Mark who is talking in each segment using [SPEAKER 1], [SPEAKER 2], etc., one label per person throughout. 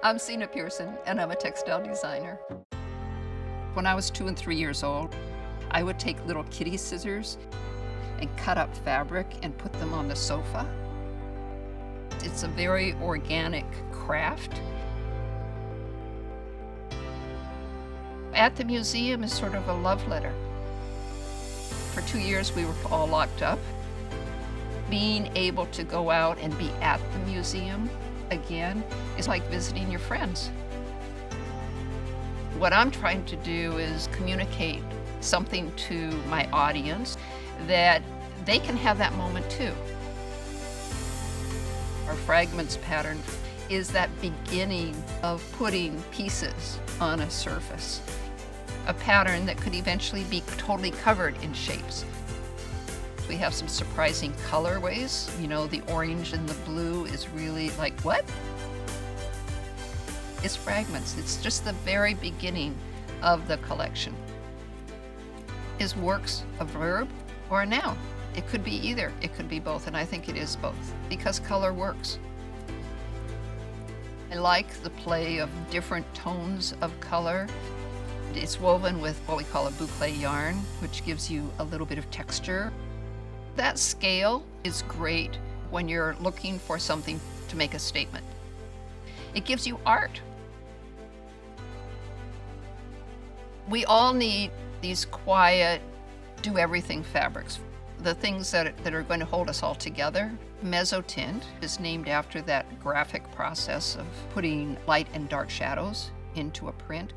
[SPEAKER 1] I'm Sina Pearson, and I'm a textile designer. When I was 2 and 3 years old, I would take little kitty scissors and cut up fabric and put them on the sofa. It's a very organic craft. At the museum is sort of a love letter. For 2 years, we were all locked up. Being able to go out and be at the museum again is like visiting your friends. What I'm trying to do is communicate something to my audience that they can have that moment too. Our fragments pattern is that beginning of putting pieces on a surface. A pattern that could eventually be totally covered in shapes. We have some surprising colorways. You know, the orange and the blue is really like, what? It's fragments. It's just the very beginning of the collection. Is works a verb or a noun? It could be either. It could be both, and I think it is both because color works. I like the play of different tones of color. It's woven with what we call a boucle yarn, which gives you a little bit of texture. That scale is great when you're looking for something to make a statement. It gives you art. We all need these quiet, do-everything fabrics, the things that are going to hold us all together. MEZZOTINT is named after that graphic process of putting light and dark shadows into a print.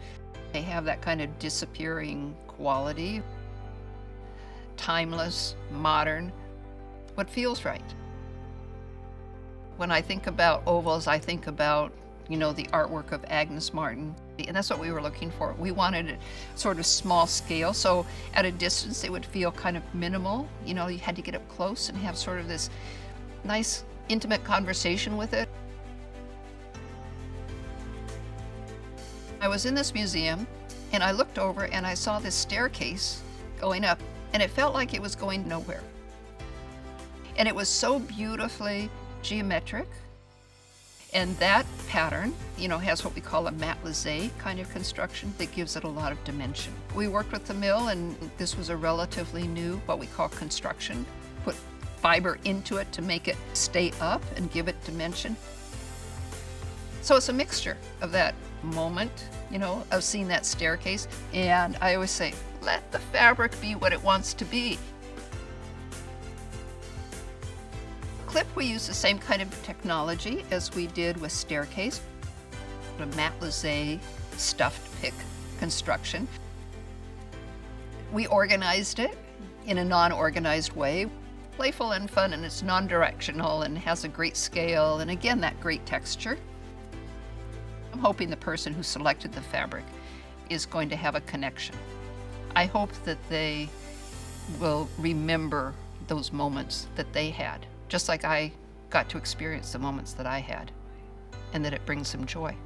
[SPEAKER 1] They have that kind of disappearing quality. Timeless, modern, what feels right. When I think about ovals, I think about, the artwork of Agnes Martin, and that's what we were looking for. We wanted it sort of small scale, so at a distance it would feel kind of minimal. You had to get up close and have sort of this nice, intimate conversation with it. I was in this museum, and I looked over and I saw this staircase going up. And it felt like it was going nowhere. And it was so beautifully geometric. And that pattern, has what we call a matelassé kind of construction that gives it a lot of dimension. We worked with the mill, and this was a relatively new, what we call construction. Put fiber into it to make it stay up and give it dimension. So it's a mixture of that moment, of seeing that staircase. And I always say, let the fabric be what it wants to be. Clip, we use the same kind of technology as we did with staircase, a matelassé stuffed pick construction. We organized it in a non-organized way, playful and fun, and it's non-directional and has a great scale, and again, that great texture. I'm hoping the person who selected the fabric is going to have a connection. I hope that they will remember those moments that they had, just like I got to experience the moments that I had, and that it brings them joy.